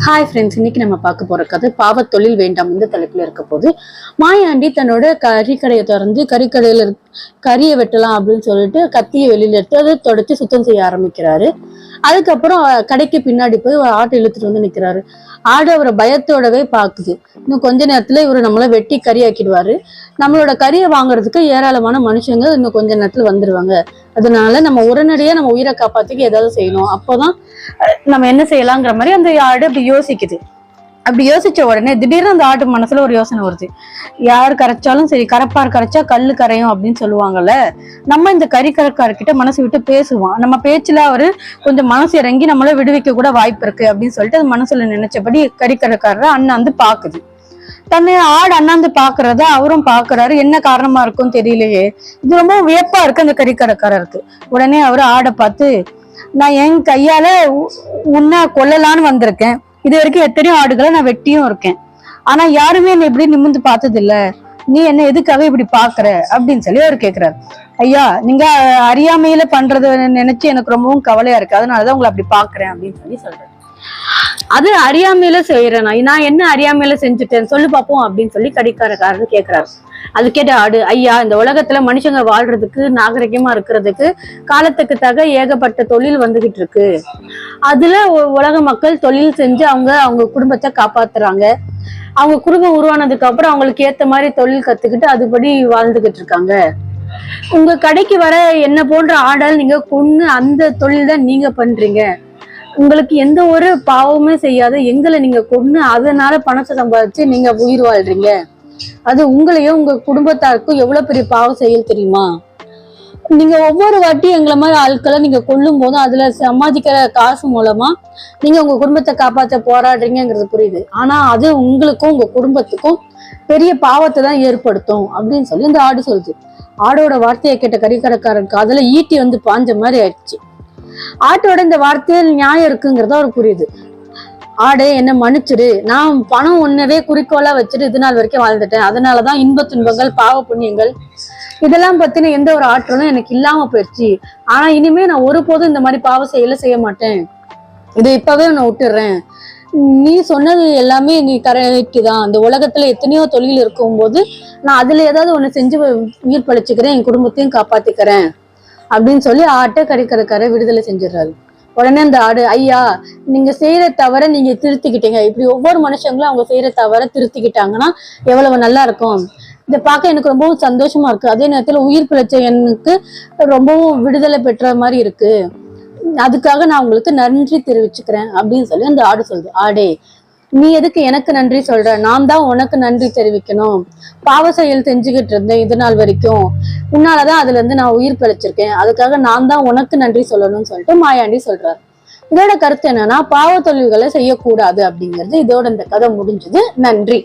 Hi friends, இன்னைக்கு நம்ம பார்க்க போற கதை பாவ தொழில் வேண்டாம் இந்த தலைப்புல இருக்க போது. மாயாண்டி தன்னோட கறிக்கடையை திறந்து கறிக்கடையில கறியை வெட்டலாம் அப்படின்னு சொல்லிட்டு கத்தியை வெளியில எடுத்து அதை தொடச்சி சுத்தம் செய்ய ஆரம்பிக்கிறாரு. அதுக்கப்புறம் கடைக்கு பின்னாடி போய் ஒரு ஆட்டை இழுத்துட்டு வந்து நிக்கிறாரு. ஆடு அவரை பயத்தோடவே பாக்குது. இன்னும் கொஞ்ச நேரத்துல இவரு நம்மள வெட்டி கறி ஆக்கிடுவாரு. நம்மளோட கறியை வாங்குறதுக்கு ஏராளமான மனுஷங்க இன்னும் கொஞ்ச நேரத்துல வந்துருவாங்க. அதனால நம்ம உடனடியா நம்ம உயிரை காப்பாத்துக்கு ஏதாவது செய்யணும். அப்போதான் நம்ம என்ன செய்யலாங்கிற மாதிரி அந்த ஆடு அப்படி யோசிக்குது. அப்படி யோசிச்ச உடனே திடீர்னு அந்த ஆட்டு மனசுல ஒரு யோசனை வருது. யார் கரைச்சாலும் சரி, கரைப்பார் கரைச்சா கல்லு கரையும் அப்படின்னு சொல்லுவாங்கல்ல. நம்ம இந்த கறிக்கடைக்காரர்கிட்ட மனசு விட்டு பேசுவோம். நம்ம பேச்சுல அவரு கொஞ்சம் மனசு இறங்கி நம்மள விடுவிக்க கூட வாய்ப்பு இருக்கு அப்படின்னு சொல்லிட்டு அது மனசுல நினைச்சபடி கறிக்கடைக்காரரை அண்ணாந்து பாக்குது. தன்னை ஆடு அண்ணாந்து பாக்குறத அவரும் பாக்குறாரு. என்ன காரணமா இருக்கும்னு தெரியலையே. இது ரொம்ப வியப்பா இருக்கு அந்த கறிக்கடைக்காரருக்கு. உடனே அவரு ஆடை பார்த்து, நான் என் கையால உன்னை கொல்லலான்னு வந்திருக்கேன். இது வரைக்கும் எத்தனையோ ஆடுகளை நான் வெட்டியும் இருக்கேன். ஆனா யாருமே என்ன இப்படி நிமிர்ந்து பார்த்தது இல்ல. நீ என்ன எதுக்காக இப்படி பாக்குற அப்படின்னு சொல்லி அவர் கேக்குறாரு. ஐயா, நீங்க அறியாமையில பண்றத நினைச்சு எனக்கு ரொம்பவும் கவலையா இருக்கு. அதனாலதான் உங்களை அப்படி பாக்குறேன் அப்படின்னு சொல்லி சொல்றேன். அது அறியாமையில செய்யறேன். நான் என்ன அறியாமையில செஞ்சுட்டேன் சொல்லு பாப்போம் அப்படின்னு சொல்லி கடிக்காரக்காரர் கேக்குறாரு. அது கேட்ட ஆடு, ஐயா, இந்த உலகத்துல மனுஷங்க வாழ்றதுக்கு நாகரிகமா இருக்கிறதுக்கு காலத்துக்கு தக ஏகப்பட்ட தொழில் வந்துகிட்டு இருக்கு. அதுல உலக மக்கள் தொழில் செஞ்சு அவங்க குடும்பத்தை காப்பாத்துறாங்க. அவங்க குடும்பம் உருவானதுக்கு அப்புறம் அவங்களுக்கு ஏத்த மாதிரி தொழில் கத்துக்கிட்டு அதுபடி வாழ்ந்துகிட்டு இருக்காங்க. உங்க கடைக்கு வர என்ன போன்ற ஆடால் நீங்க கொன்னு அந்த தொழில் தான் நீங்க பண்றீங்க. உங்களுக்கு எந்த ஒரு பாவமே செய்யாத எங்களை நீங்க கொன்னு அதனால பணத்தை சம்பாதிச்சு நீங்க உயிர் வாழ்றீங்க. அது உங்களையும் உங்க குடும்பத்தாருக்கும் எவ்வளவு பெரிய பாவம் செயல் தெரியுமா? நீங்க ஒவ்வொரு வாட்டியும் எங்களை மாதிரி ஆட்களை நீங்க கொல்லும் போதும் அதுல சம்பாதிக்கிற காசு மூலமா நீங்க உங்க குடும்பத்தை காப்பாற்ற போராடுறீங்கிறது புரியுது. ஆனா அது உங்களுக்கும் உங்க குடும்பத்துக்கும் பெரிய பாவத்தை தான் ஏற்படுத்தும் அப்படின்னு சொல்லி இந்த ஆடு சொல்லுது. ஆடோட வார்த்தையை கேட்ட கறிக்கடைக்காரருக்கு அதுல ஈட்டி வந்து பாஞ்ச மாதிரி ஆயிடுச்சு. ஆட்டோட இந்த வார்த்தையில் நியாயம் இருக்குங்கிறத அவருக்கு புரியுது. ஆடே, என்ன மன்னிச்சிரு. நான் பணம் ஒன்னவே குறிக்கோளா வச்சுட்டு இது நாள் வரைக்கும் வாழ்ந்துட்டேன். அதனாலதான் இன்ப துன்பங்கள் பாவ புண்ணியங்கள் இதெல்லாம் பத்தின எந்த ஒரு ஆற்றலும் எனக்கு இல்லாம போயிடுச்சு. ஆனா இனிமே நான் ஒருபோதும் இந்த மாதிரி பாவ செயல செய்ய மாட்டேன். இதை இப்பவே நான் விட்டுடுறேன். நீ சொன்னது எல்லாமே நீ கரெக்ட் தான். இந்த உலகத்துல எத்தனையோ தொழில் இருக்கும் போது நான் அதுல ஏதாவது ஒண்ணு செஞ்சு உயிர் பழிச்சுக்கிறேன், என் குடும்பத்தையும் காப்பாத்திக்கிறேன் அப்படின்னு சொல்லி ஆட்டை கறிக்கடைக்கார விடுதலை செஞ்சிடறாரு. உடனே அந்த ஆடு, ஐயா, நீங்க செய்யற தவற நீங்க திருத்திக்கிட்டீங்க. இப்படி ஒவ்வொரு மனுஷங்களும் அவங்க செய்யற தவற திருத்திக்கிட்டாங்கன்னா எவ்வளவு நல்லா இருக்கும். இதை பார்க்க எனக்கு ரொம்பவும் சந்தோஷமா இருக்கு. அதே நேரத்துல உயிர் பிழைச்ச எனக்கு ரொம்பவும் விடுதலை பெற்ற மாதிரி இருக்கு. அதுக்காக நான் உங்களுக்கு நன்றி தெரிவிச்சுக்கிறேன் அப்படின்னு சொல்லி அந்த ஆடு சொல்லுது. ஆடே, நீ எதுக்கு எனக்கு நன்றி சொல்ற? நான் தான் உனக்கு நன்றி தெரிவிக்கணும். பாவ செயல் செஞ்சுக்கிட்டு இருந்தேன் இது நாள் வரைக்கும். உன்னாலதான் அதுல இருந்து நான் உயிர் பிழைச்சிருக்கேன். அதுக்காக நான் தான் உனக்கு நன்றி சொல்லணும்னு சொல்லிட்டு மாயாண்டி சொல்றாரு. இதோட கருத்து என்னன்னா, பாவ தொழில்களை செய்யக்கூடாது அப்படிங்கிறது. இதோட இந்த கதை முடிஞ்சது. நன்றி.